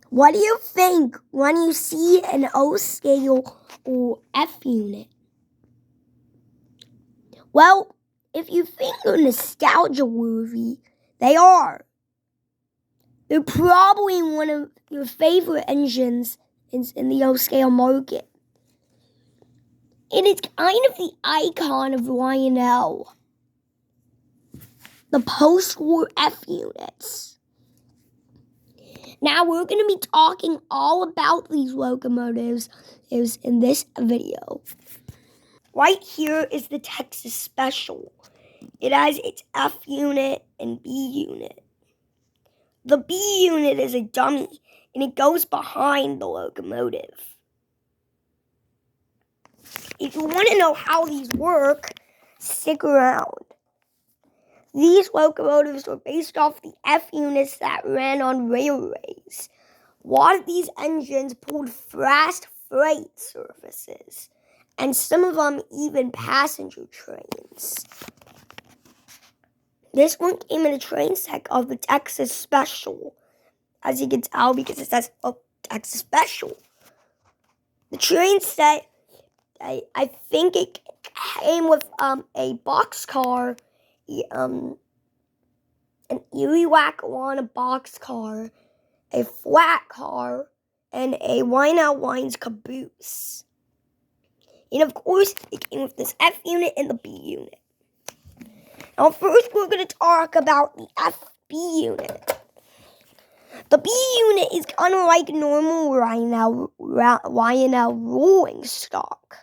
What do you think when you see an O scale or F unit? Well, if you think they're nostalgia worthy, they are. They're probably one of your favorite engines in the O scale market. It is kind of the icon of Lionel, the post-war F units. Now we're going to be talking all about these locomotives in this video. Right here is the Texas Special. It has its F unit and B unit. The B unit is a dummy, and it goes behind the locomotive. If you want to know how these work, stick around. These locomotives were based off the F units that ran on railways. A lot of these engines pulled fast freight services, and some of them even passenger trains. This one came in a train set of the Texas Special, as you can tell because it says Texas Special. The train set, I think it came with a boxcar, an Erie Lackawanna boxcar, a flat car, and a Lionel Lines caboose. And of course, it came with this F unit and the B unit. Now first we're going to talk about the FB unit. The B unit is unlike normal Lionel rolling stock,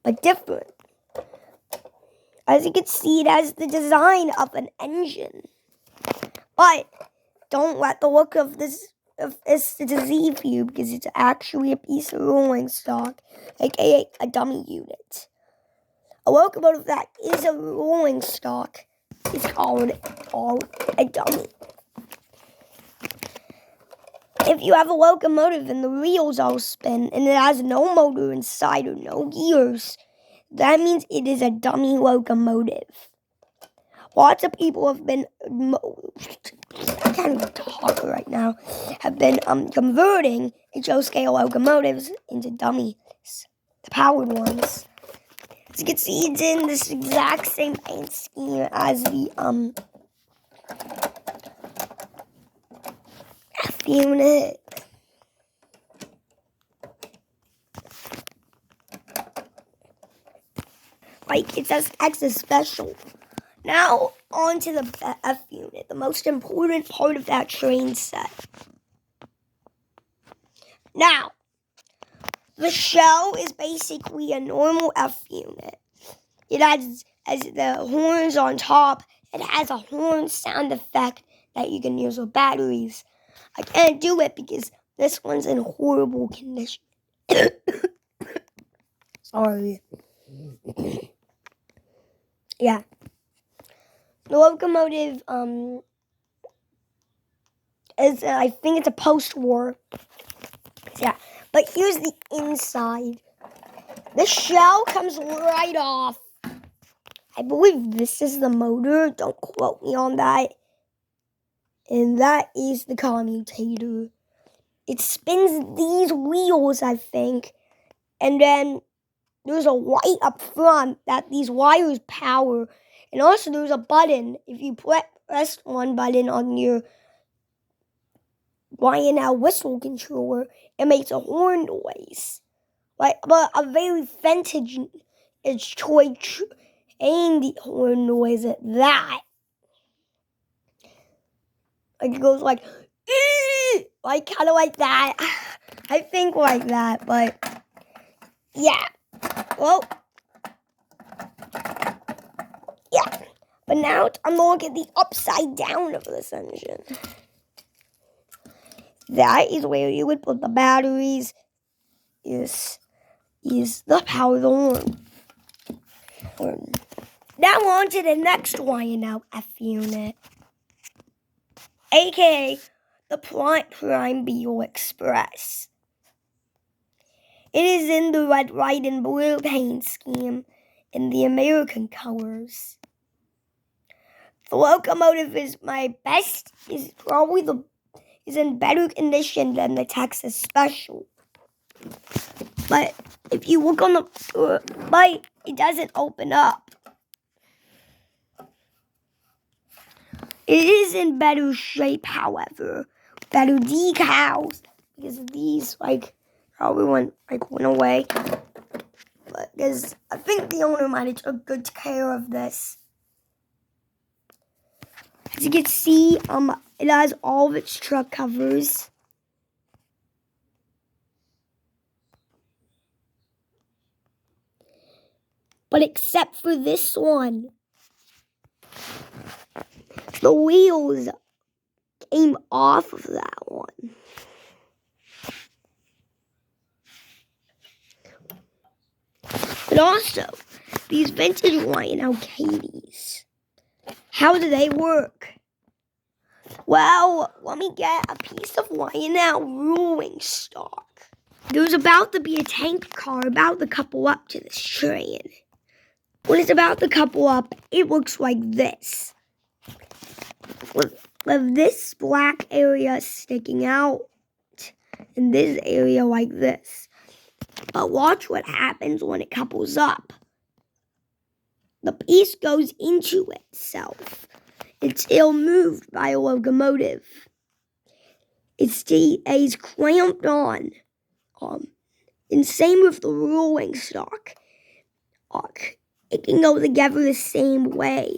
but different. As you can see, it has the design of an engine. But don't let the look of this deceive you, because it's actually a piece of rolling stock, aka a dummy unit. A locomotive that is a rolling stock is called a dummy. If you have a locomotive and the wheels all spin and it has no motor inside or no gears, that means it is a dummy locomotive. Lots of people have been, I can't even talk right now, have been converting HO-scale locomotives into dummies, the powered ones. As you can see, it's in this exact same paint scheme as the F unit. Like it says Texas Special. Now on to the F unit, the most important part of that train set. Now, the shell is basically a normal F unit. It has the horns on top. It has a horn sound effect that you can use with batteries. I can't do it because this one's in horrible condition. Sorry. Yeah. The locomotive is I think it's a post-war. Yeah. But here's the inside. The shell comes right off. I believe this is the motor. Don't quote me on that. And that is the commutator. It spins these wheels, I think. And then there's a light up front that these wires power. And also there's a button. If you press one button on your Lionel whistle controller, it makes a horn noise. But a very vintage toy train horn noise at that. Like it goes like kind of like that. I think like that, but yeah. Well, yeah. But now I'm gonna look at the upside down of this engine. That is where you would put the batteries. Is the power horn. Now on to the next Lionel F unit, aka the Prime Beetle Express. It is in the red, white, and blue paint scheme in the American colors. The locomotive is probably the is in better condition than the Texas Special. But if you look on the bite, it doesn't open up. It is in better shape, however. Better decals. Because these, probably went away. But because I think the owner might have took good care of this. As you can see, it has all of its truck covers. But except for this one, the wheels came off of that one. But also, these vintage Lionel Katie's, how do they work? Well, let me get a piece of Lionel rolling stock. There's about to be a tank car about to couple up to this train. When it's about to couple up, it looks like this. With this black area sticking out, and this area like this. But watch what happens when it couples up. The piece goes into itself. It's still moved by a locomotive. It stays clamped on. And same with the rolling stock. It can go together the same way.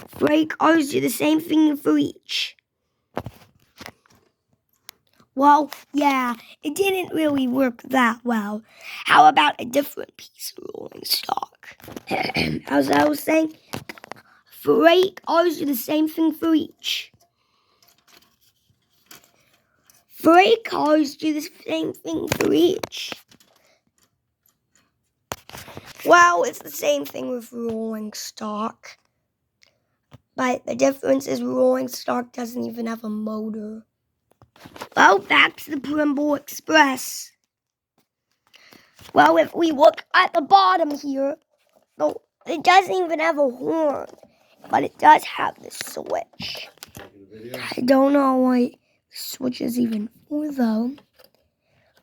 Freight cars do the same thing for each. Well, yeah, it didn't really work that well. How about a different piece of rolling stock? As I was saying, freight cars do the same thing for each. Freight cars do the same thing for each. Well, it's the same thing with rolling stock. But the difference is rolling stock doesn't even have a motor. Well, back to the Primble Express. Well, if we look at the bottom here, it doesn't even have a horn, but it does have the switch. I don't know what the switch is even for, though.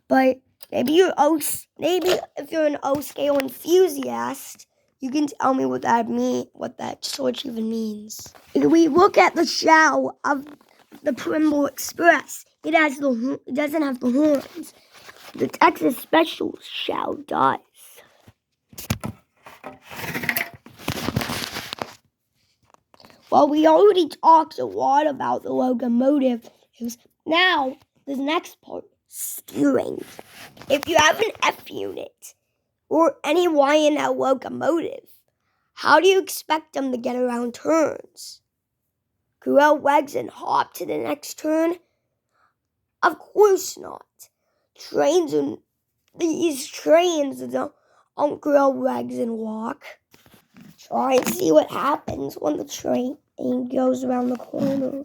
But maybe if you're an O-scale enthusiast, you can tell me what that switch even means. If we look at the shell of the Primble Express, it doesn't have the horns. The Texas Special shell does. Well, we already talked a lot about the locomotive. Now, the next part, steering. If you have an F unit or any Lionel locomotive, how do you expect them to get around turns? Grow legs and hop to the next turn? Of course not. These trains don't grow legs and walk. Try and see what happens when the train goes around the corner.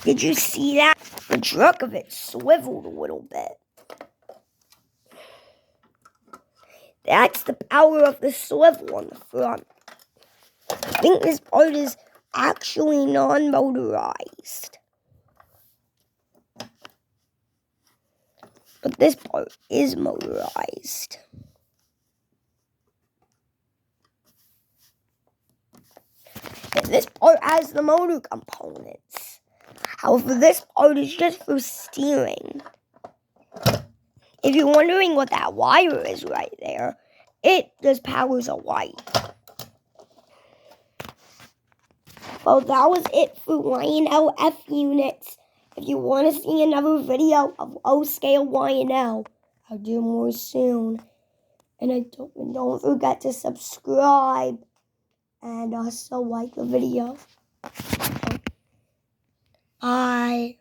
Did you see that? The truck of it swiveled a little bit. That's the power of the swivel on the front. I think this part is actually non-motorized. But this part is motorized. And this part has the motor components. However, this part is just for steering. If you're wondering what that wire is right there, it just powers a light. Well, that was it for Lionel F units. If you want to see another video of O-scale Lionel, I'll do more soon. And don't forget to subscribe and also like the video. Bye.